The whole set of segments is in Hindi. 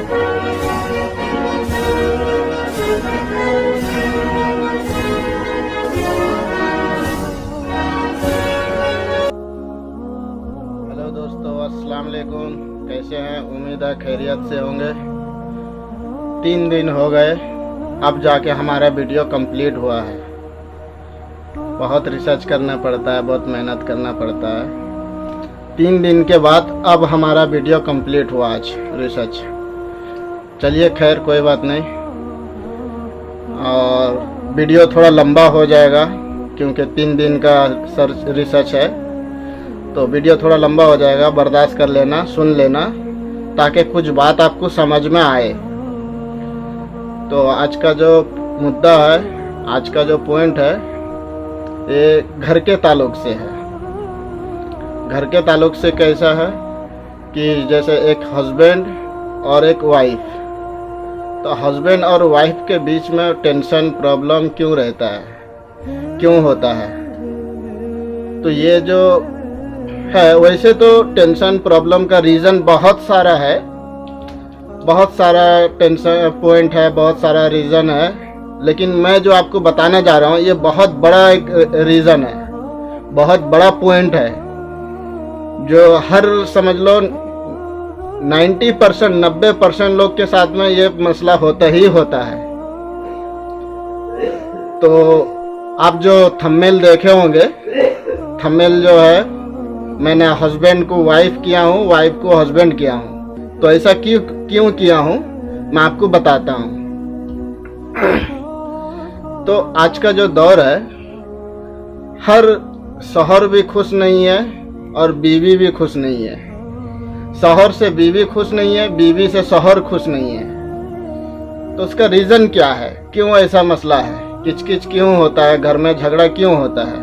हेलो दोस्तों, अस्सलाम वालेकुम। कैसे हैं? उम्मीद है खैरियत से होंगे। 3 दिन हो गए, अब जाके हमारा वीडियो कंप्लीट हुआ है। बहुत रिसर्च करना पड़ता है, बहुत मेहनत करना पड़ता है। 3 दिन के बाद अब हमारा वीडियो कंप्लीट हुआ आज रिसर्च। चलिए खैर, कोई बात नहीं। और वीडियो थोड़ा लंबा हो जाएगा क्योंकि 3 दिन का रिसर्च है, तो वीडियो थोड़ा लंबा हो जाएगा। बर्दाश्त कर लेना, सुन लेना, ताकि कुछ बात आपको समझ में आए। तो आज का जो मुद्दा है, आज का जो पॉइंट है, ये घर के ताल्लुक से है। घर के ताल्लुक से कैसा है कि जैसे एक हस्बैंड और एक वाइफ, तो हस्बैंड और वाइफ के बीच में टेंशन प्रॉब्लम क्यों रहता है, क्यों होता है? तो ये जो है, वैसे तो टेंशन प्रॉब्लम का रीज़न बहुत सारा है, बहुत सारा टेंशन पॉइंट है, बहुत सारा रीज़न है। लेकिन मैं जो आपको बताने जा रहा हूँ, ये बहुत बड़ा एक रीज़न है, बहुत बड़ा पॉइंट है, जो हर समझ लो 90% 90% लोग के साथ में ये मसला होता ही होता है। तो आप जो थंबनेल देखे होंगे, थंबनेल जो है, मैंने हस्बैंड को वाइफ किया हूँ, वाइफ को हस्बैंड किया हूँ। तो ऐसा क्यों किया हूँ, मैं आपको बताता हूँ। तो आज का जो दौर है, हर शौहर भी खुश नहीं है और बीवी भी खुश नहीं है। शौहर से बीवी खुश नहीं है, बीवी से शौहर खुश नहीं है। तो उसका रीज़न क्या है, क्यों ऐसा मसला है, किचकिच क्यों होता है, घर में झगड़ा क्यों होता है?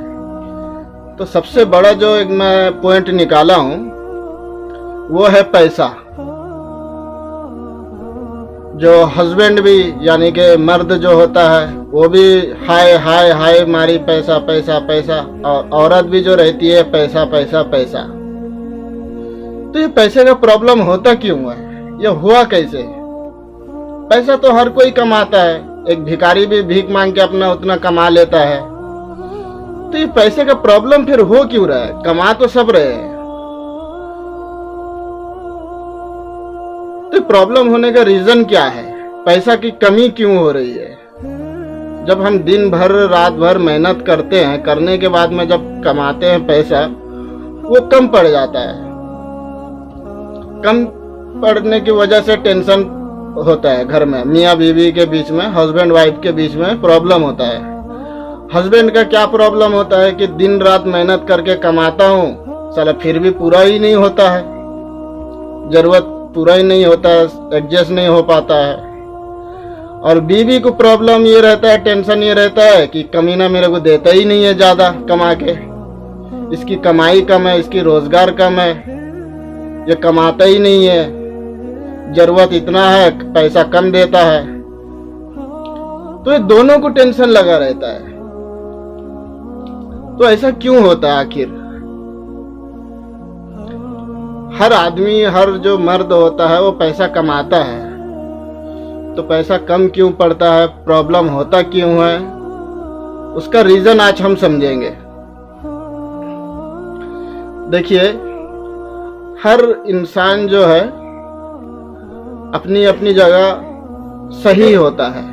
तो सबसे बड़ा जो एक मैं पॉइंट निकाला हूँ, वो है पैसा। जो हस्बैंड भी यानी कि मर्द जो होता है, वो भी हाय हाय हाय मारी पैसा पैसा पैसा, और औरत भी जो रहती है पैसा पैसा पैसा। तो ये पैसे का प्रॉब्लम होता क्यों है, ये हुआ कैसे? पैसा तो हर कोई कमाता है, एक भिखारी भी भीख मांग के अपना उतना कमा लेता है। तो ये पैसे का प्रॉब्लम फिर हो क्यों रहा है? कमा तो सब रहे हैं, तो प्रॉब्लम होने का रीजन क्या है? पैसा की कमी क्यों हो रही है? जब हम दिन भर रात भर मेहनत करते हैं, करने के बाद में जब कमाते हैं पैसा, वो कम पड़ जाता है। कम पड़ने की वजह से टेंशन होता है घर में, मियाँ बीवी के बीच में, हस्बैंड वाइफ के बीच में प्रॉब्लम होता है। हस्बैंड का क्या प्रॉब्लम होता है कि दिन रात मेहनत करके कमाता हूँ, साला फिर भी पूरा ही नहीं होता है, जरूरत पूरा ही नहीं होता है, एडजस्ट नहीं हो पाता है। और बीवी को प्रॉब्लम ये रहता है, टेंशन ये रहता है कि कमीना मेरे को देता ही नहीं है ज़्यादा कमा के, इसकी कमाई कम है, इसकी रोजगार कम है, ये कमाता ही नहीं है, जरूरत इतना है, पैसा कम देता है। तो ये दोनों को टेंशन लगा रहता है। तो ऐसा क्यों होता है आखिर? हर आदमी, हर जो मर्द होता है, वो पैसा कमाता है, तो पैसा कम क्यों पड़ता है, प्रॉब्लम होता क्यों है, उसका रीजन आज हम समझेंगे। देखिए, हर इंसान जो है अपनी अपनी जगह सही होता है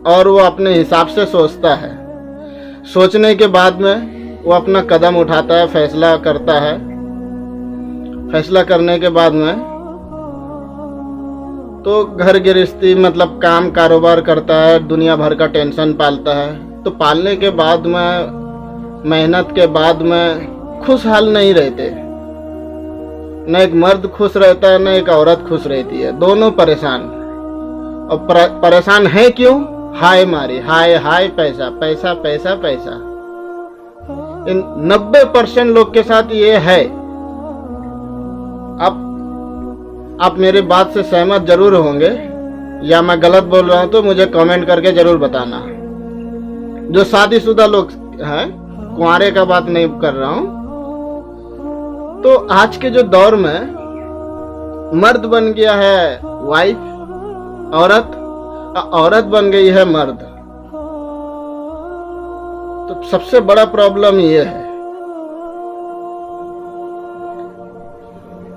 और वो अपने हिसाब से सोचता है। सोचने के बाद में वो अपना कदम उठाता है, फैसला करता है। फैसला करने के बाद में तो घर गृहस्थी मतलब काम कारोबार करता है, दुनिया भर का टेंशन पालता है। तो पालने के बाद में, मेहनत के बाद में खुशहाल नहीं रहते। न एक मर्द खुश रहता है, न एक औरत खुश रहती है, दोनों परेशान। और परेशान है क्यों? हाय मारी, हाय हाय पैसा पैसा पैसा पैसा। इन 90% लोग के साथ ये है। आप मेरी बात से सहमत जरूर होंगे, या मैं गलत बोल रहा हूं तो मुझे कमेंट करके जरूर बताना। जो शादीशुदा लोग हैं, कुंवारे का बात नहीं कर रहा हूं। तो आज के जो दौर में मर्द बन गया है वाइफ औरत बन गई है मर्द। तो सबसे बड़ा प्रॉब्लम ये है।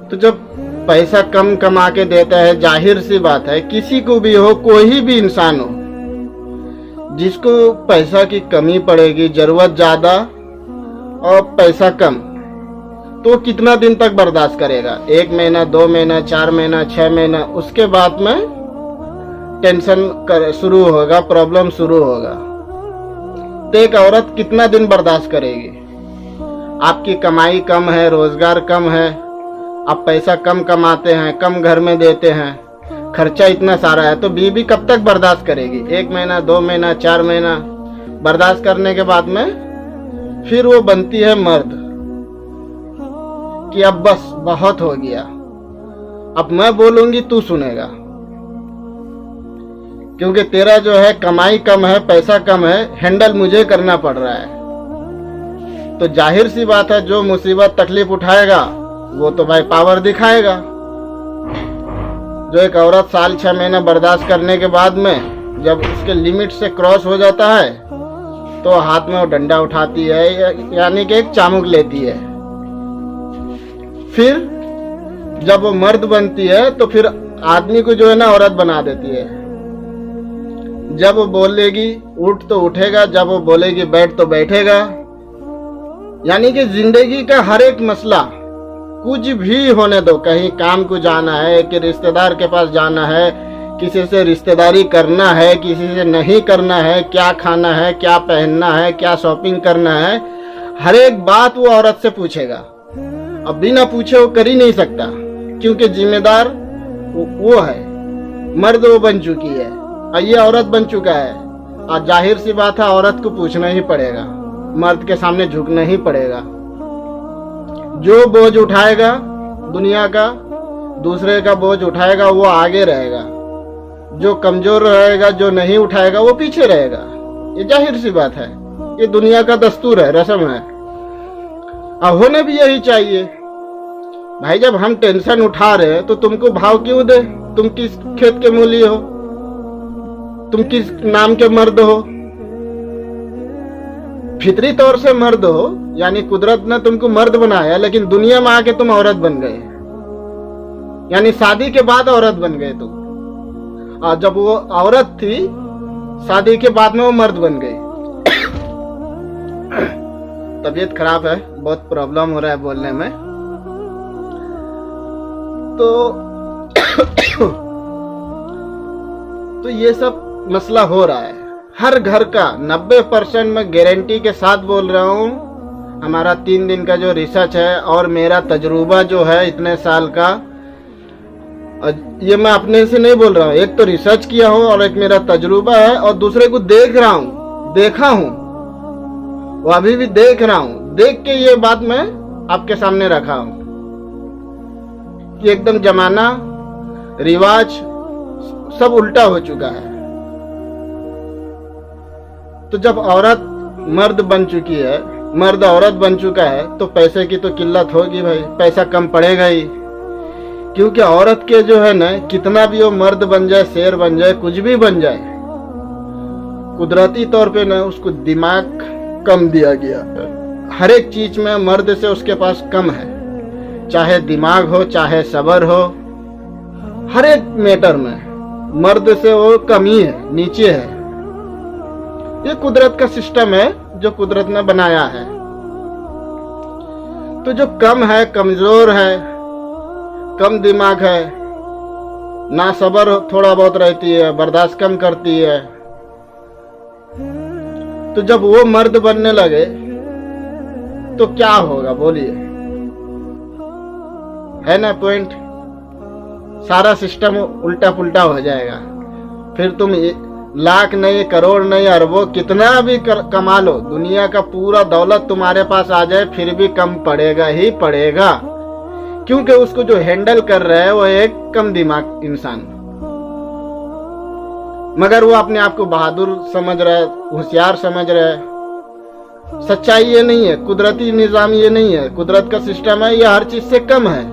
तो जब पैसा कम कमा के देता है, जाहिर सी बात है किसी को भी हो, कोई भी इंसान हो, जिसको पैसा की कमी पड़ेगी, जरूरत ज्यादा और पैसा कम, तो कितना दिन तक बर्दाश्त करेगा? 1 महीना, 2 महीना, 4 महीना, 6 महीना, उसके बाद में टेंशन शुरू होगा, प्रॉब्लम शुरू होगा। तो एक औरत कितना दिन बर्दाश्त करेगी? आपकी कमाई कम है, रोजगार कम है, आप पैसा कम कमाते हैं, कम घर में देते हैं, खर्चा इतना सारा है, तो बीवी कब तक बर्दाश्त करेगी? 1 महीना, 2 महीना, 4 महीना बर्दाश्त करने के बाद में फिर वो बनती है मर्द कि अब बस बहुत हो गया, अब मैं बोलूंगी तू सुनेगा, क्योंकि तेरा जो है कमाई कम है, पैसा कम है, हैंडल मुझे करना पड़ रहा है। तो जाहिर सी बात है जो मुसीबत तकलीफ उठाएगा वो तो भाई पावर दिखाएगा। जो एक औरत साल 6 महीना बर्दाश्त करने के बाद में जब उसके लिमिट से क्रॉस हो जाता है तो हाथ में वो डंडा उठाती है, यानी कि एक चामुक लेती है। फिर जब वो मर्द बनती है तो फिर आदमी को जो है ना औरत बना देती है। जब वो बोलेगी उठ तो उठेगा, जब वो बोलेगी बैठ तो बैठेगा। यानी कि जिंदगी का हर एक मसला, कुछ भी होने दो, कहीं काम को जाना है कि रिश्तेदार के पास जाना है, किसी से रिश्तेदारी करना है, किसी से नहीं करना है, क्या खाना है, क्या पहनना है, क्या शॉपिंग करना है, हर एक बात वो औरत से पूछेगा। अब बिना पूछे वो कर ही नहीं सकता, क्योंकि जिम्मेदार वो है, मर्द वो बन चुकी है और ये औरत बन चुका है। और जाहिर सी बात है औरत को पूछना ही पड़ेगा, मर्द के सामने झुकना ही पड़ेगा। जो बोझ उठाएगा दुनिया का, दूसरे का बोझ उठाएगा, वो आगे रहेगा। जो कमजोर रहेगा, जो नहीं उठाएगा, वो पीछे रहेगा। ये जाहिर सी बात है, ये दुनिया का दस्तूर है, रस्म है, और होने भी यही चाहिए। भाई जब हम टेंशन उठा रहे हैं तो तुमको भाव क्यों दे? तुम किस खेत के मूली हो? तुम किस नाम के मर्द हो? फितरी तौर से मर्द हो, यानी कुदरत ने तुमको मर्द बनाया, लेकिन दुनिया में आके तुम औरत बन गए, यानी शादी के बाद औरत बन गए तुम। और जब वो औरत थी, शादी के बाद में वो मर्द बन गई। तबीयत खराब है, बहुत प्रॉब्लम हो रहा है बोलने में। तो ये सब मसला हो रहा है हर घर का। 90% में गारंटी के साथ बोल रहा हूँ। हमारा 3 दिन का जो रिसर्च है और मेरा तजुर्बा जो है इतने साल का, ये मैं अपने से नहीं बोल रहा हूँ, एक तो रिसर्च किया हूँ और एक मेरा तजुर्बा है, और दूसरे को देख रहा हूँ, देखा हूँ, वो अभी भी देख रहा हूँ। देख के ये बात मैं आपके सामने रखा हूँ कि एकदम जमाना, रिवाज सब उल्टा हो चुका है। तो जब औरत मर्द बन चुकी है, मर्द औरत बन चुका है, तो पैसे की तो किल्लत होगी भाई, पैसा कम पड़ेगा ही। क्योंकि औरत के जो है ना, कितना भी वो मर्द बन जाए, शेर बन जाए, कुछ भी बन जाए, कुदरती तौर पे ना उसको दिमाग कम दिया गया। हर एक चीज में मर्द से उसके पास कम है, चाहे दिमाग हो, चाहे सब्र हो, हर एक मैटर में मर्द से वो कमी है, नीचे है। ये कुदरत का सिस्टम है जो कुदरत ने बनाया है। तो जो कम है, कमजोर है, कम दिमाग है, ना सब्र थोड़ा बहुत रहती है, बर्दाश्त कम करती है, तो जब वो मर्द बनने लगे तो क्या होगा बोलिए? है ना पॉइंट? सारा सिस्टम उल्टा पुल्टा हो जाएगा। फिर तुम लाख नहीं, करोड़ नहीं, अरबों कितना भी कमा लो, दुनिया का पूरा दौलत तुम्हारे पास आ जाए, फिर भी कम पड़ेगा ही पड़ेगा। क्योंकि उसको जो हैंडल कर रहा है वो एक कम दिमाग इंसान, मगर वो अपने आप को बहादुर समझ रहा है, होशियार समझ रहा है। सच्चाई ये नहीं है, कुदरती निजाम ये नहीं है, कुदरत का सिस्टम है, ये हर चीज से कम है,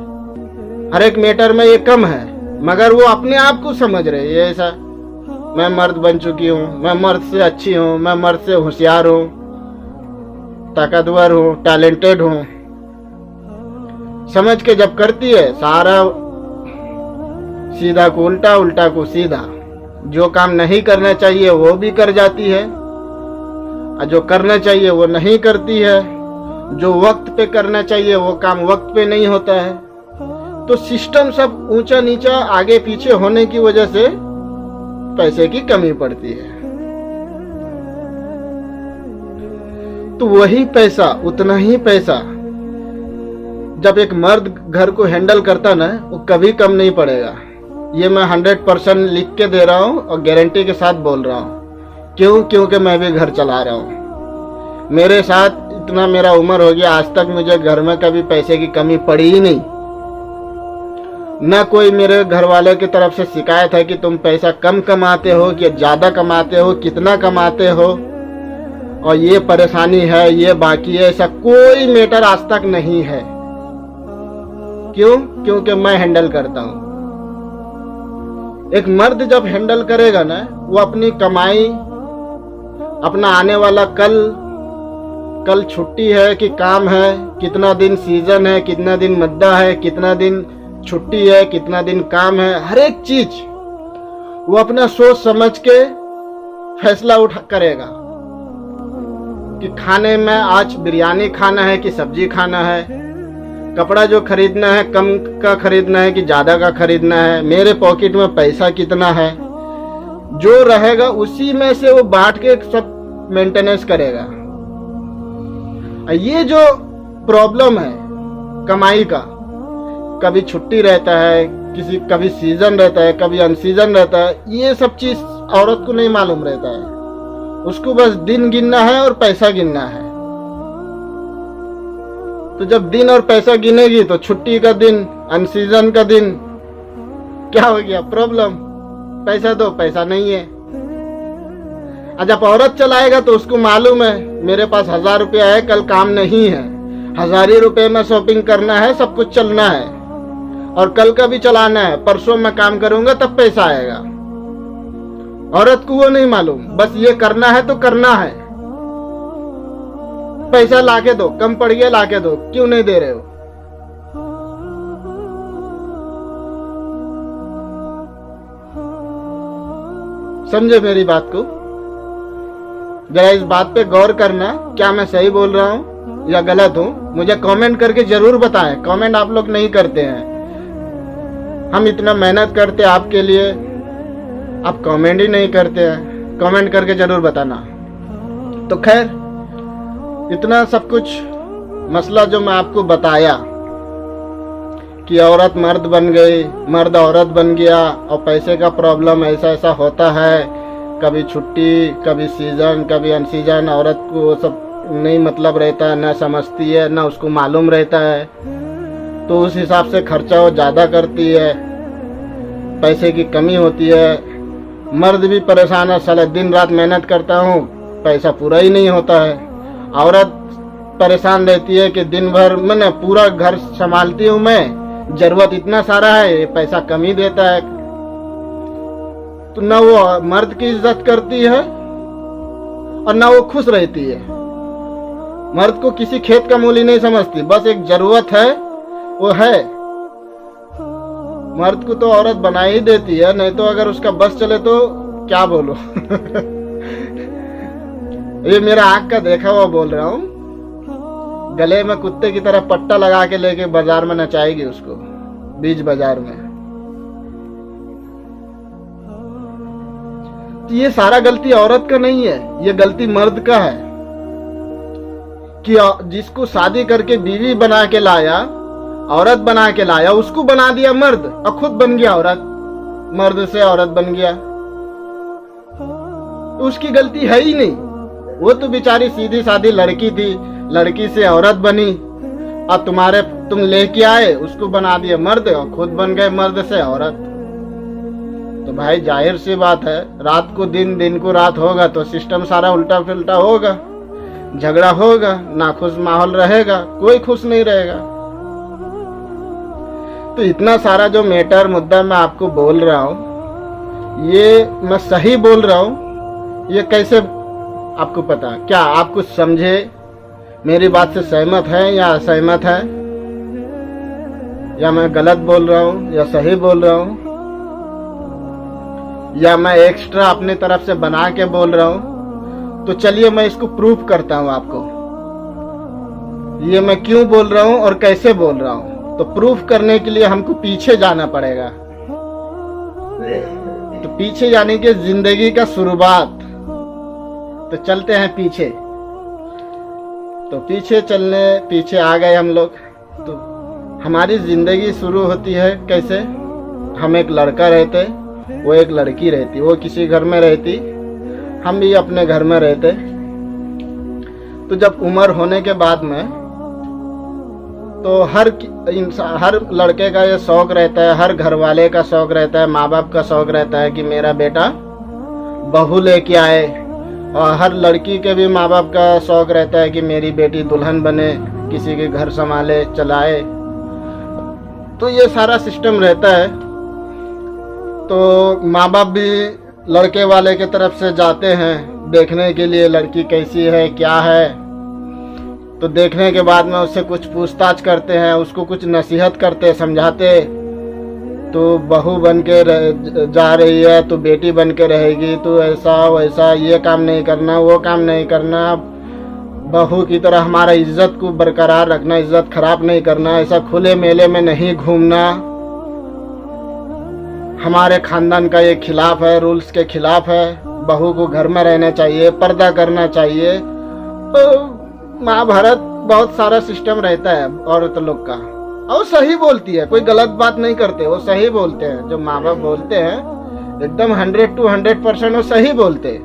हर एक मैटर में ये कम है, मगर वो अपने आप को समझ रहे हैं ऐसा, मैं मर्द बन चुकी हूँ, मैं मर्द से अच्छी हूँ, मैं मर्द से होशियार हूँ, ताकतवर हूँ, टैलेंटेड हूँ। समझ के जब करती है सारा सीधा को उल्टा, उल्टा को सीधा, जो काम नहीं करना चाहिए वो भी कर जाती है, और जो करना चाहिए वो नहीं करती है, जो वक्त पे करना चाहिए वो काम वक्त पे नहीं होता है। तो सिस्टम सब ऊंचा नीचा आगे पीछे होने की वजह से पैसे की कमी पड़ती है। तो वही पैसा, उतना ही पैसा जब एक मर्द घर को हैंडल करता ना, वो कभी कम नहीं पड़ेगा। ये मैं 100% लिख के दे रहा हूँ और गारंटी के साथ बोल रहा हूँ। क्यों? क्योंकि मैं भी घर चला रहा हूँ। मेरे साथ इतना मेरा उम्र हो गया, आज तक मुझे घर में कभी पैसे की कमी पड़ी ही नहीं। न कोई मेरे घर वाले की तरफ से शिकायत है कि तुम पैसा कम कमाते हो कि ज़्यादा कमाते हो, कितना कमाते हो और ये परेशानी है, ये बाकी है, ऐसा कोई मैटर आज तक नहीं है। क्यों? क्योंकि मैं हैंडल करता हूँ। एक मर्द जब हैंडल करेगा ना, वो अपनी कमाई, अपना आने वाला कल छुट्टी है कि काम है, कितना दिन सीजन है, कितना दिन मद्दा है, कितना दिन छुट्टी है, कितना दिन काम है, हर एक चीज वो अपना सोच समझ के फैसला करेगा कि खाने में आज बिरयानी खाना है कि सब्जी खाना है, कपड़ा जो खरीदना है कम का खरीदना है कि ज्यादा का खरीदना है, मेरे पॉकेट में पैसा कितना है, जो रहेगा उसी में से वो बांट के सब मेंटेनेंस करेगा। ये जो प्रॉब्लम है कमाई का, कभी छुट्टी रहता है, कभी सीजन रहता है, कभी अनसीजन रहता है, ये सब चीज औरत को नहीं मालूम रहता है। उसको बस दिन गिनना है और पैसा गिनना है। तो जब दिन और पैसा गिनेगी तो छुट्टी का दिन, अनसीजन का दिन क्या हो गया? प्रॉब्लम। पैसा दो, पैसा नहीं है। और जब औरत चलाएगा तो उसको मालूम है मेरे पास 1000 रुपया है, कल काम नहीं है, 1000 रुपये में शॉपिंग करना है, सब कुछ चलना है और कल का भी चलाना है, परसों मैं काम करूंगा तब पैसा आएगा। औरत को वो नहीं मालूम, बस ये करना है तो करना है। पैसा लाके दो, कम पड़ गया लाके दो, क्यों नहीं दे रहे हो? समझे मेरी बात को? जरा इस बात पे गौर करना, क्या मैं सही बोल रहा हूं या गलत हूं? मुझे कमेंट करके जरूर बताएं। कमेंट आप लोग नहीं करते हैं, हम इतना मेहनत करते हैं आपके लिए, आप कमेंट ही नहीं करते हैं। कमेंट करके जरूर बताना। तो खैर, इतना सब कुछ मसला जो मैं आपको बताया कि औरत मर्द बन गई, मर्द औरत बन गया और पैसे का प्रॉब्लम ऐसा ऐसा होता है, कभी छुट्टी, कभी सीजन, कभी अनसीजन, औरत को वो सब नहीं मतलब रहता है, ना समझती है, ना उसको मालूम रहता है, तो उस हिसाब से खर्चा वो ज़्यादा करती है, पैसे की कमी होती है। मर्द भी परेशान है, साला दिन रात मेहनत करता हूँ, पैसा पूरा ही नहीं होता है। औरत परेशान रहती है कि दिन भर मैंने पूरा घर संभालती हूँ मैं, जरूरत इतना सारा है, ये पैसा कम ही देता है। तो न वो मर्द की इज्जत करती है और न वो खुश रहती है। मर्द को किसी खेत का मूल्य नहीं समझती, बस एक जरूरत है वो है। मर्द को तो औरत बना ही देती है, नहीं तो अगर उसका बस चले तो क्या बोलो। ये मेरा आँख का देखा हुआ बोल रहा हूँ। गले में कुत्ते की तरह पट्टा लगा के लेके बाजार में नचाएगी उसको, बीच बाजार में। तो ये सारा गलती औरत का नहीं है, ये गलती मर्द का है कि जिसको शादी करके बीवी बना के लाया, औरत बना के लाया, उसको बना दिया मर्द और खुद बन गया औरत। मर्द से औरत बन गया तो उसकी गलती है ही नहीं। वो तो बेचारी सीधी सादी लड़की थी, लड़की से औरत बनी और तुम लेके आए, उसको बना दिया मर्द और खुद बन गए मर्द से औरत। तो भाई जाहिर सी बात है, रात को दिन, दिन को रात होगा तो सिस्टम सारा उल्टा फिल्टा होगा, झगड़ा होगा, नाखुश माहौल रहेगा, कोई खुश नहीं रहेगा। तो इतना सारा जो मैटर मुद्दा मैं आपको बोल रहा हूँ, ये मैं सही बोल रहा हूँ, ये कैसे आपको पता? क्या आप कुछ समझे, मेरी बात से सहमत है या असहमत है, या मैं गलत बोल रहा हूँ या सही बोल रहा हूँ, या मैं एक्स्ट्रा अपनी तरफ से बना के बोल रहा हूँ? तो चलिए मैं इसको प्रूफ करता हूँ आपको, ये मैं क्यों बोल रहा हूँ और कैसे बोल रहा हूँ। तो प्रूफ करने के लिए हमको पीछे जाना पड़ेगा। तो पीछे यानी कि जिंदगी का शुरुआत। तो चलते हैं पीछे। तो पीछे आ गए हम लोग। तो हमारी जिंदगी शुरू होती है कैसे? हम एक लड़का रहते, वो एक लड़की रहती, वो किसी घर में रहती, हम भी अपने घर में रहते। तो जब उम्र होने के बाद में तो हर लड़के का ये शौक रहता है, हर घर वाले का शौक रहता है, माँ बाप का शौक रहता है कि मेरा बेटा बहू लेके आए, और हर लड़की के भी माँ बाप का शौक रहता है कि मेरी बेटी दुल्हन बने, किसी के घर संभाले चलाए। तो ये सारा सिस्टम रहता है। तो माँ बाप भी लड़के वाले के तरफ से जाते हैं देखने के लिए लड़की कैसी है क्या है। तो देखने के बाद में उससे कुछ पूछताछ करते हैं, उसको कुछ नसीहत करते, समझाते। तो बहू बन के जा रही है तो बेटी बन के रहेगी, तो ऐसा वैसा, ये काम नहीं करना, वो काम नहीं करना, बहू की तरह हमारा इज्जत को बरकरार रखना, इज्जत खराब नहीं करना, ऐसा खुले मेले में नहीं घूमना, हमारे खानदान का ये खिलाफ है, रूल्स के खिलाफ है, बहू को घर में रहना चाहिए, पर्दा करना चाहिए। तो महाभारत बहुत सारा सिस्टम रहता है औरत लोग का, और सही बोलती है, कोई गलत बात नहीं करते, वो सही बोलते हैं। जो माँ बाप बोलते हैं एकदम 100 to 100% वो सही बोलते।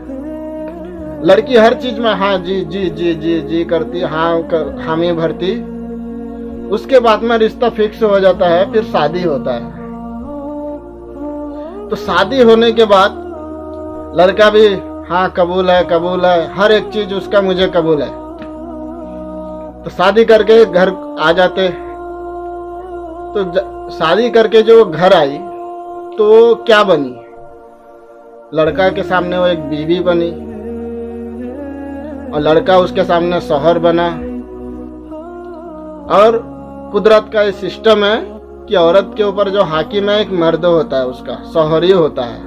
लड़की हर चीज में हाँ जी जी जी जी जी करती, हामी भरती। उसके बाद में रिश्ता फिक्स हो जाता है, फिर शादी होता है। तो शादी होने के बाद लड़का भी हाँ कबूल है, हर एक चीज उसका मुझे कबूल है। तो शादी करके घर आ जाते। तो शादी करके जो घर आई तो क्या बनी? लड़का के सामने वो एक बीवी बनी, और लड़का उसके सामने शौहर बना। और कुदरत का ये सिस्टम है कि औरत के ऊपर जो हाकिम है एक मर्द होता है, उसका शौहरी होता है।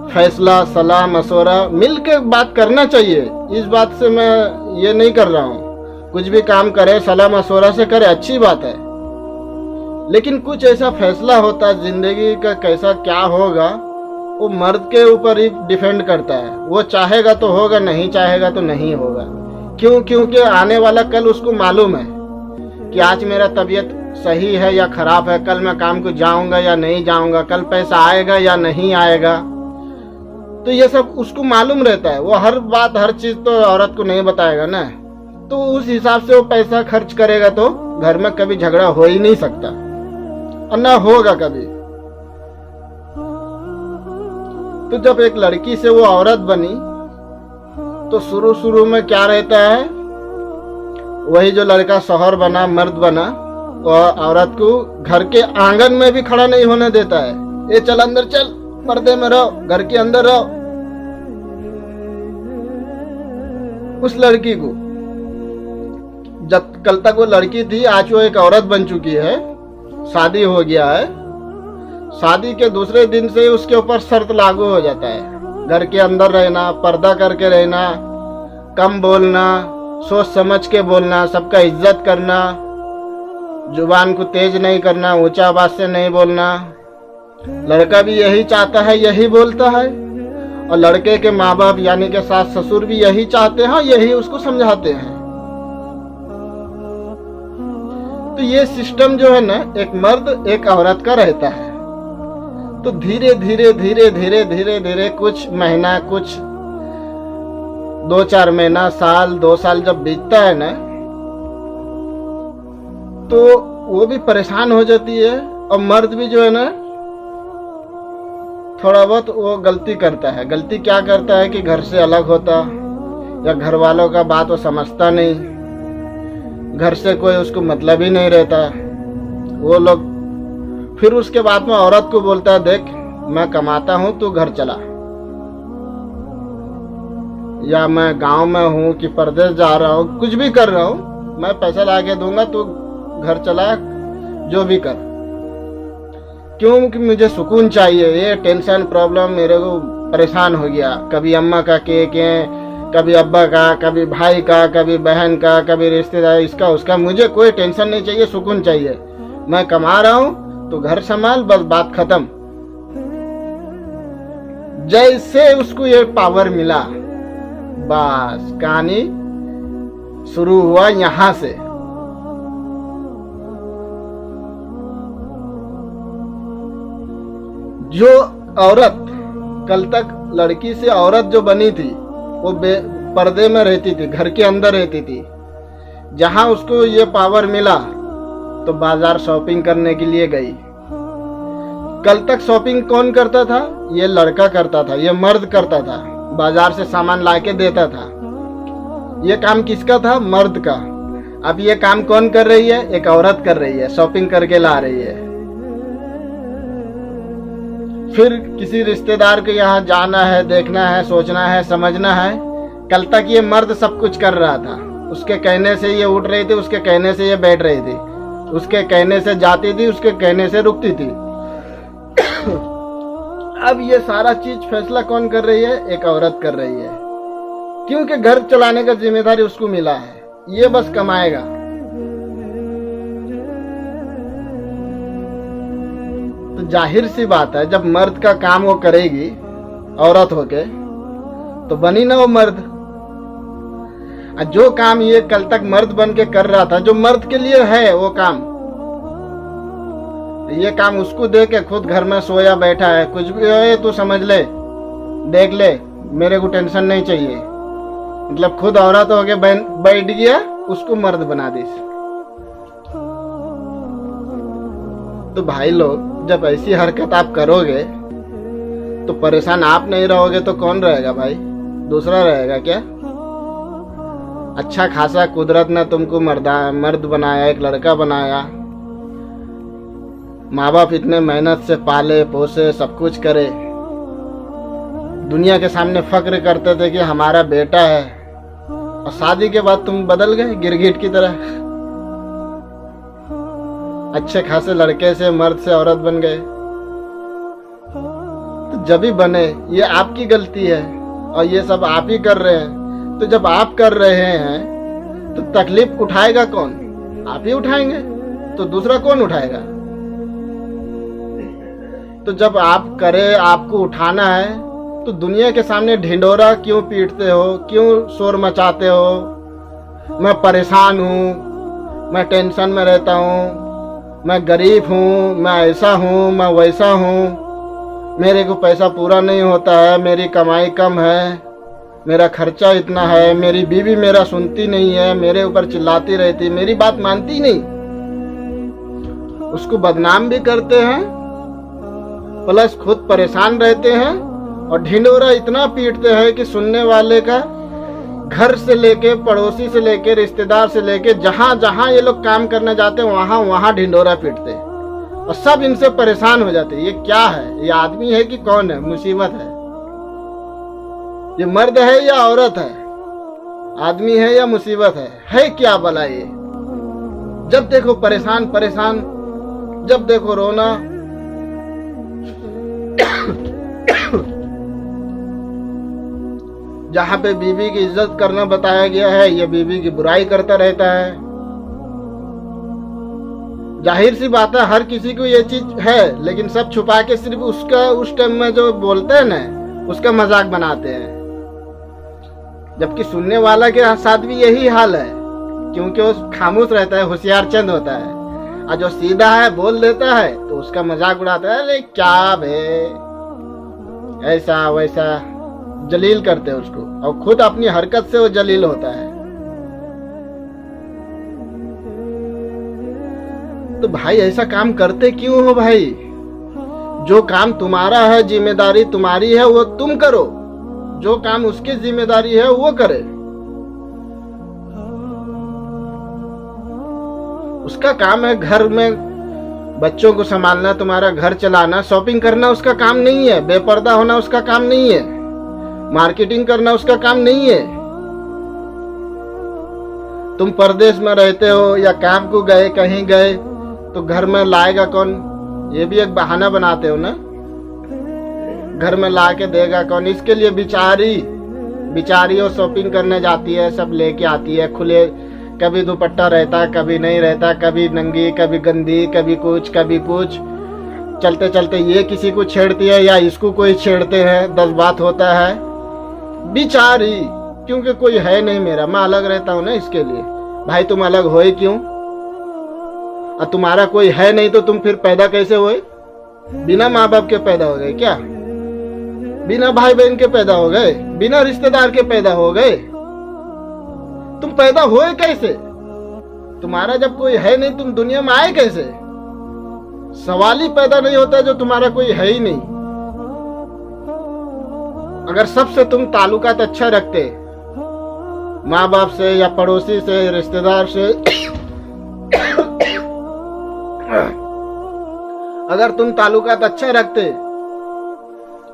फैसला सलाह मशवरा मिल के बात करना चाहिए। इस बात से मैं ये नहीं कर रहा हूँ, कुछ भी काम करे सलाह मशवरा से करे, अच्छी बात है। लेकिन कुछ ऐसा फैसला होता है जिंदगी का कैसा क्या होगा, वो मर्द के ऊपर ही डिपेंड करता है। वो चाहेगा तो होगा, नहीं चाहेगा तो नहीं होगा। क्यों? क्योंकि आने वाला कल उसको मालूम है कि आज मेरा तबीयत सही है या खराब है, कल मैं काम को जाऊंगा या नहीं जाऊंगा, कल पैसा आएगा या नहीं आएगा। तो ये सब उसको मालूम रहता है। वो हर बात हर चीज तो औरत को नहीं बताएगा ना। तो उस हिसाब से वो पैसा खर्च करेगा तो घर में कभी झगड़ा हो ही नहीं सकता, और ना होगा कभी। तो जब एक लड़की से वो औरत बनी तो शुरू में क्या रहता है, वही जो लड़का शौहर बना, मर्द बना, और औरत को घर के आंगन में भी खड़ा नहीं होने देता है। ये चल अंदर चल, पर्दे में रहो, घर के अंदर रहो। उस लड़की को जब कल तक वो लड़की थी, आज वो एक औरत बन चुकी है, शादी हो गया है। शादी के दूसरे दिन से उसके ऊपर शर्त लागू हो जाता है, घर के अंदर रहना, पर्दा करके रहना, कम बोलना, सोच समझ के बोलना, सबका इज्जत करना, जुबान को तेज नहीं करना, ऊंचा आवाज से नहीं बोलना। लड़का भी यही चाहता है, यही बोलता है, और लड़के के माँ बाप यानी कि सास ससुर भी यही चाहते हैं, यही उसको समझाते हैं। तो ये सिस्टम जो है ना, एक मर्द एक औरत का रहता है। तो धीरे धीरे कुछ महीना, कुछ 2-4 महीना, साल 2 साल जब बीतता है ना, तो वो भी परेशान हो जाती है। और मर्द भी जो है ना, थोड़ा बहुत वो गलती करता है। गलती क्या करता है कि घर से अलग होता, या घर वालों का बात वो समझता नहीं, घर से कोई उसको मतलब ही नहीं रहता। वो लोग फिर उसके बाद में औरत को बोलता है, देख मैं कमाता हूं, तू घर चला, या मैं गांव में हूं कि परदेश जा रहा हूं, कुछ भी कर रहा हूं, मैं पैसा ला के दूंगा, तू घर चला, जो भी कर। क्यों कि मुझे सुकून चाहिए। ये टेंशन प्रॉब्लम मेरे को परेशान हो गया। कभी अम्मा का केक है, कभी अब्बा का, कभी भाई का, कभी बहन का, कभी रिश्तेदार, इसका उसका। मुझे कोई टेंशन नहीं चाहिए, सुकून चाहिए। मैं कमा रहा हूं तो घर संभाल, बस बात खत्म। जैसे उसको ये पावर मिला, बस कहानी शुरू हुआ यहां से। जो औरत कल तक लड़की से औरत जो बनी थी, वो पर्दे में रहती थी, घर के अंदर रहती थी। जहां उसको ये पावर मिला तो बाजार शॉपिंग करने के लिए गई। कल तक शॉपिंग कौन करता था? ये लड़का करता था, ये मर्द करता था, बाजार से सामान लाके देता था। ये काम किसका था? मर्द का। अब ये काम कौन कर रही है? एक औरत कर रही है, शॉपिंग करके ला रही है। फिर किसी रिश्तेदार के यहाँ जाना है, देखना है, सोचना है, समझना है। कल तक ये मर्द सब कुछ कर रहा था। उसके कहने से ये उठ रही थी, उसके कहने से ये बैठ रही थी, उसके कहने से जाती थी, उसके कहने से रुकती थी। अब ये सारा चीज फैसला कौन कर रही है? एक औरत कर रही है, क्योंकि घर चलाने का जिम्मेदारी उसको मिला है। ये बस कमाएगा। तो जाहिर सी बात है, जब मर्द का काम वो करेगी औरत होके, तो बनी ना वो मर्द। जो काम ये कल तक मर्द बन के कर रहा था, जो मर्द के लिए है वो काम, ये काम उसको दे के खुद घर में सोया बैठा है। कुछ भी हो तो समझ ले, देख ले, मेरे को टेंशन नहीं चाहिए। मतलब खुद औरत होके बैठ गया, उसको मर्द बना दी। तो भाई लोग, जब ऐसी हरकत आप करोगे तो परेशान आप नहीं रहोगे तो कौन रहेगा भाई? दूसरा रहेगा क्या? अच्छा खासा कुदरत ने तुमको मर्द बनाया, एक लड़का बनाया। माँ बाप इतने मेहनत से पाले पोसे, सब कुछ करे। दुनिया के सामने फक्र करते थे कि हमारा बेटा है, और शादी के बाद तुम बदल गए गिरगिट की तरह। अच्छे खासे लड़के से मर्द से औरत बन गए। तो जब भी बने, ये आपकी गलती है, और ये सब आप ही कर रहे हैं। तो जब आप कर रहे हैं तो तकलीफ उठाएगा कौन? आप ही उठाएंगे, तो दूसरा कौन उठाएगा? तो जब आप करे, आपको उठाना है, तो दुनिया के सामने ढिंडोरा क्यों पीटते हो? क्यों शोर मचाते हो? मैं परेशान हूँ, मैं टेंशन में रहता हूँ, मैं गरीब हूँ, मैं ऐसा हूँ, मैं वैसा हूँ, मेरे को पैसा पूरा नहीं होता है, मेरी कमाई कम है, मेरा खर्चा इतना है, मेरी बीवी मेरा सुनती नहीं है, मेरे ऊपर चिल्लाती रहती, मेरी बात मानती नहीं। उसको बदनाम भी करते हैं, प्लस खुद परेशान रहते हैं, और ढिंडोरा इतना पीटते हैं कि सुनने वाले का घर से लेके, पड़ोसी से लेके, रिश्तेदार से लेके, जहां जहां ये लोग काम करने जाते हैं वहां वहां ढिंडोरा पीटते हैं, और सब इनसे परेशान हो जाते हैं। ये क्या है? ये आदमी है कि कौन है? मुसीबत है। ये मर्द है या औरत है? आदमी है या मुसीबत है क्या भला? ये जब देखो परेशान परेशान, जब देखो रोना। जहां पे बीवी की इज्जत करना बताया गया है, ये बीवी की बुराई करता रहता है। जाहिर सी बात है, हर किसी को ये चीज है, लेकिन सब छुपा के सिर्फ उसका उस टाइम में जो बोलते हैं ना, उसका मजाक बनाते हैं। जबकि सुनने वाला के साथ भी यही हाल है, क्योंकि वो खामोश रहता है, होशियार चंद होता है, और जो सीधा है बोल देता है तो उसका मजाक उड़ाता है। अरे क्या बे, ऐसा वैसा जलील करते हैं उसको, और खुद अपनी हरकत से वो जलील होता है। तो भाई ऐसा काम करते क्यों हो भाई? जो काम तुम्हारा है, जिम्मेदारी तुम्हारी है, वो तुम करो। जो काम उसकी जिम्मेदारी है वो करे। उसका काम है घर में बच्चों को संभालना, तुम्हारा घर चलाना, शॉपिंग करना उसका काम नहीं है, बेपर्दा होना उसका काम नहीं है, मार्केटिंग करना उसका काम नहीं है। तुम परदेश में रहते हो या काम को गए, कहीं गए, तो घर में लाएगा कौन? ये भी एक बहाना बनाते हो ना, घर में ला के देगा कौन? इसके लिए बिचारी वो शॉपिंग करने जाती है, सब लेके आती है, खुले, कभी दुपट्टा रहता, कभी नहीं रहता, कभी नंगी, कभी गंदी, कभी कुछ कभी कुछ। चलते चलते ये किसी को छेड़ती है या इसको कोई छेड़ते हैं, 10 बात होता है। बिचारी, क्योंकि कोई है नहीं मेरा, मैं अलग रहता हूं ना, इसके लिए। भाई तुम अलग होए क्यों? और तुम्हारा कोई है नहीं तो तुम फिर पैदा कैसे हुए? बिना माँ बाप के पैदा हो गए क्या? बिना भाई बहन के पैदा हो गए? बिना रिश्तेदार के पैदा हो गए? तुम पैदा हुए कैसे? तुम्हारा जब कोई है नहीं, तुम दुनिया में आए कैसे? सवाल ही पैदा नहीं होता जो तुम्हारा कोई है ही नहीं। अगर सबसे तुम ताल्लुकात अच्छा रखते, माँ बाप से या पड़ोसी से, रिश्तेदार से, अगर तुम ताल्लुकात अच्छा रखते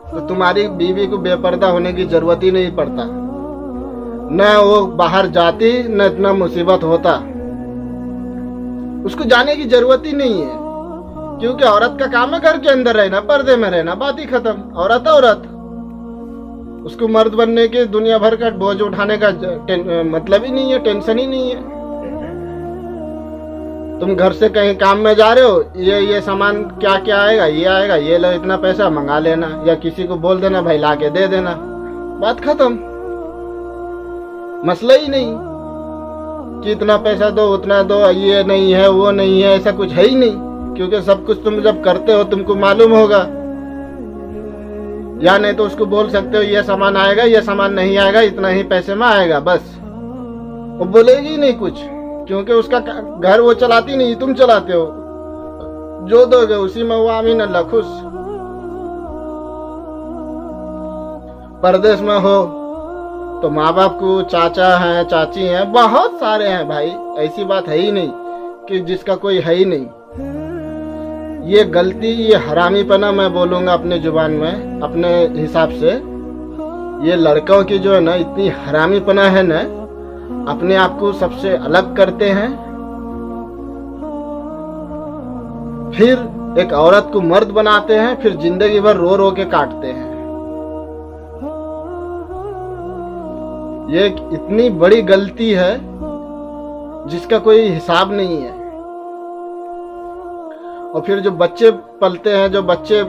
तो तुम्हारी बीवी को बेपर्दा होने की जरूरत ही नहीं पड़ता, न वो बाहर जाती, न इतना मुसीबत होता। उसको जाने की जरूरत ही नहीं है, क्योंकि औरत का काम है घर के अंदर रहना, पर्दे में रहना, बात ही खत्म। औरत औरत, उसको मर्द बनने के दुनिया भर का बोझ उठाने का मतलब ही नहीं है, टेंशन ही नहीं है। तुम घर से कहीं काम में जा रहे हो, ये सामान क्या क्या आएगा, ये आएगा, ये लो इतना पैसा मंगा लेना, या किसी को बोल देना भाई ला के दे देना, बात खत्म। मसला ही नहीं कि इतना पैसा दो, उतना दो, ये नहीं है, वो नहीं है, ऐसा कुछ है ही नहीं, क्योंकि सब कुछ तुम जब करते हो तुमको मालूम होगा। या नहीं तो उसको बोल सकते हो ये सामान आएगा, ये सामान नहीं आएगा, इतना ही पैसे में आएगा, बस। वो बोलेगी नहीं कुछ, क्योंकि उसका घर वो चलाती नहीं, तुम चलाते हो। जो दोगे उसी में वो आमीन अल्लाह खुश। परदेश में हो तो माँ बाप को चाचा हैं, चाची हैं, बहुत सारे हैं भाई, ऐसी बात है ही नहीं कि जिसका कोई है ही नहीं। ये गलती, ये हरामीपना मैं बोलूंगा अपने जुबान में, अपने हिसाब से। ये लड़कों की जो है ना, इतनी हरामीपना है ना, अपने आप को सबसे अलग करते हैं, फिर एक औरत को मर्द बनाते हैं, फिर जिंदगी भर रो रो के काटते हैं। ये इतनी बड़ी गलती है जिसका कोई हिसाब नहीं है। और फिर जो बच्चे पलते हैं, जो बच्चे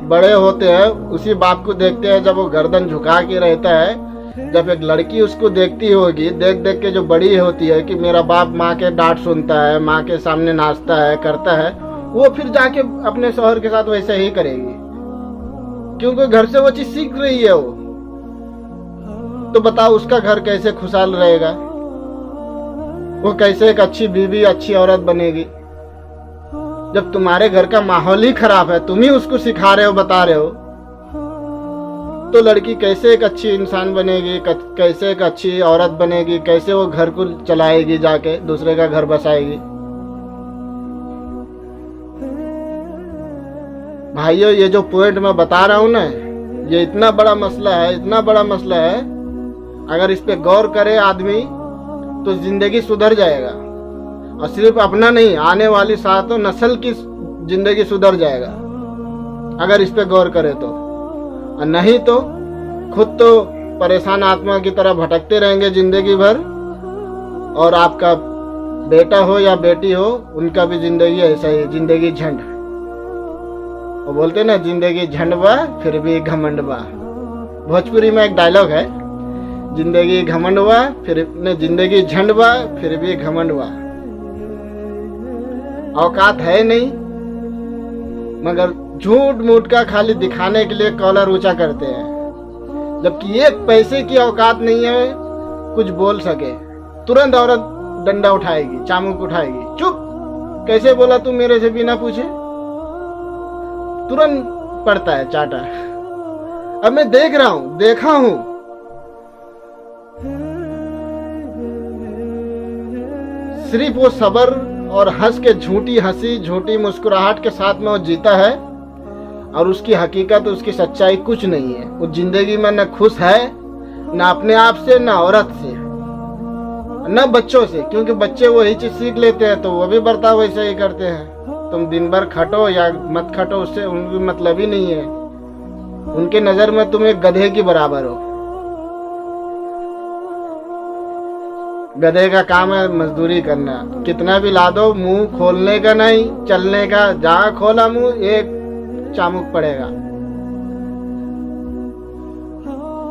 बड़े होते हैं, उसी बाप को देखते हैं जब वो गर्दन झुका के रहता है। जब एक लड़की उसको देखती होगी, देख देख के जो बड़ी होती है कि मेरा बाप माँ के डांट सुनता है, माँ के सामने नाचता है, करता है, वो फिर जाके अपने शौहर के साथ वैसे ही करेगी, क्योंकि घर से वो चीज सीख रही है वो। तो बताओ उसका घर कैसे खुशहाल रहेगा? वो कैसे एक अच्छी बीवी, अच्छी औरत बनेगी? जब तुम्हारे घर का माहौल ही खराब है, तुम ही उसको सिखा रहे हो, बता रहे हो, तो लड़की कैसे एक अच्छी इंसान बनेगी, कैसे एक अच्छी औरत बनेगी, कैसे वो घर को चलाएगी, जाके दूसरे का घर बसाएगी? भाइयों, ये जो पॉइंट मैं बता रहा हूं ना, ये इतना बड़ा मसला है, इतना बड़ा मसला है। अगर इस पे गौर करे आदमी तो जिंदगी सुधर जाएगा, और सिर्फ अपना नहीं, आने वाली सातों नस्ल की जिंदगी सुधर जाएगा अगर इस पे गौर करे तो। और नहीं तो खुद तो परेशान आत्मा की तरह भटकते रहेंगे जिंदगी भर, और आपका बेटा हो या बेटी हो, उनका भी जिंदगी ऐसा ही, जिंदगी झंड। वो बोलते ना, जिंदगी झंड बा फिर भी घमंड बा। भोजपुरी में एक डायलॉग है, जिंदगी घमंड बा फिर ने, जिंदगी झंड बा फिर भी घमंड बा। औकात है नहीं, मगर झूठ मूठ का खाली दिखाने के लिए कॉलर ऊंचा करते हैं, जबकि एक पैसे की औकात नहीं है कुछ बोल सके, तुरंत औरत डंडा उठाएगी, चामुक उठाएगी। चुप, कैसे बोला तू मेरे से बिना पूछे? तुरंत पड़ता है चाटा। अब मैं देख रहा हूं, देखा हूं, सिर्फ वो सबर और हंस के झूठी हंसी झूठी मुस्कुराहट के साथ में वो जीता है, और उसकी हकीकत उसकी सच्चाई कुछ नहीं है। वो जिंदगी में न खुश है, न अपने आप से, न औरत से, न बच्चों से, क्योंकि बच्चे वही चीज सीख लेते हैं तो वो भी बर्ताव वैसे ही करते हैं। तुम दिन भर खटो या मत खटो, उससे उनकी मतलब ही नहीं है। उनके नजर में तुम एक गधे की बराबर हो। गधे का काम है मजदूरी करना, कितना भी ला दो, मुंह खोलने का नहीं, चलने का। जहां खोला मुंह एक चामुक पड़ेगा।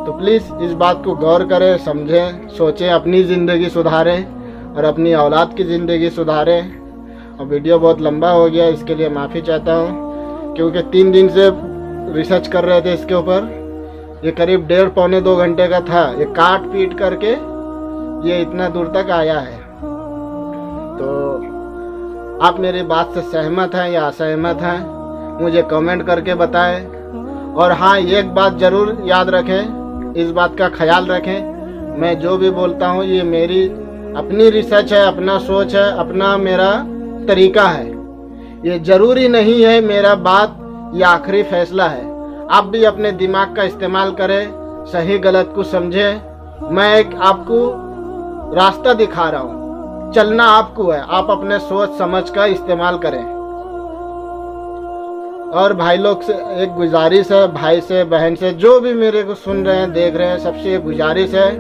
तो प्लीज इस बात को गौर करें, समझें, सोचें, अपनी जिंदगी सुधारें और अपनी औलाद की जिंदगी सुधारें। और वीडियो बहुत लंबा हो गया, इसके लिए माफ़ी चाहता हूँ, क्योंकि 3 दिन से रिसर्च कर रहे थे इसके ऊपर। ये करीब 1.5 पौने 2 घंटे का था। ये काट पीट करके ये इतना दूर तक आया है। तो आप मेरी बात से सहमत हैं या असहमत हैं, मुझे कमेंट करके बताएं। और हाँ, एक बात ज़रूर याद रखें, इस बात का ख्याल रखें, मैं जो भी बोलता हूँ ये मेरी अपनी रिसर्च है, अपना सोच है, अपना मेरा तरीका है। ये ज़रूरी नहीं है मेरा बात ये आखिरी फैसला है। आप भी अपने दिमाग का इस्तेमाल करें, सही गलत को समझें। मैं एक आपको रास्ता दिखा रहा हूँ, चलना आपको है। आप अपने सोच समझ का इस्तेमाल करें। और भाई लोग से एक गुजारिश है, भाई से, बहन से, जो भी मेरे को सुन रहे हैं, देख रहे हैं, सबसे एक गुजारिश है,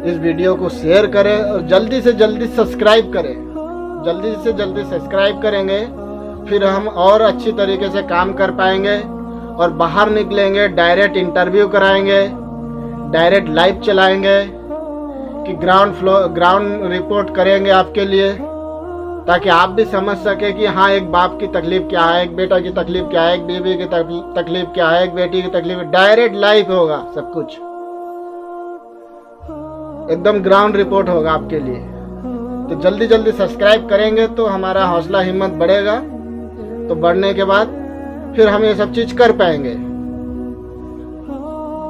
इस वीडियो को शेयर करें और जल्दी से जल्दी सब्सक्राइब करें। जल्दी से जल्दी सब्सक्राइब करेंगे, फिर हम और अच्छी तरीके से काम कर पाएंगे और बाहर निकलेंगे, डायरेक्ट इंटरव्यू कराएंगे, डायरेक्ट लाइव चलाएंगे कि ग्राउंड रिपोर्ट करेंगे आपके लिए, ताकि आप भी समझ सके कि हाँ, एक बाप की तकलीफ क्या है, एक बेटा की तकलीफ क्या है, एक बीवी की तकलीफ क्या है, एक बेटी की तकलीफ। डायरेक्ट लाइव होगा सब कुछ, एकदम ग्राउंड रिपोर्ट होगा आपके लिए। तो जल्दी जल्दी सब्सक्राइब करेंगे तो हमारा हौसला हिम्मत बढ़ेगा। तो बढ़ने के बाद फिर हम ये सब चीज कर पाएंगे।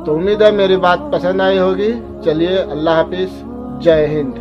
तो उम्मीद है मेरी बात पसंद आई होगी। चलिए, अल्लाह हाफिज, जय हिंद।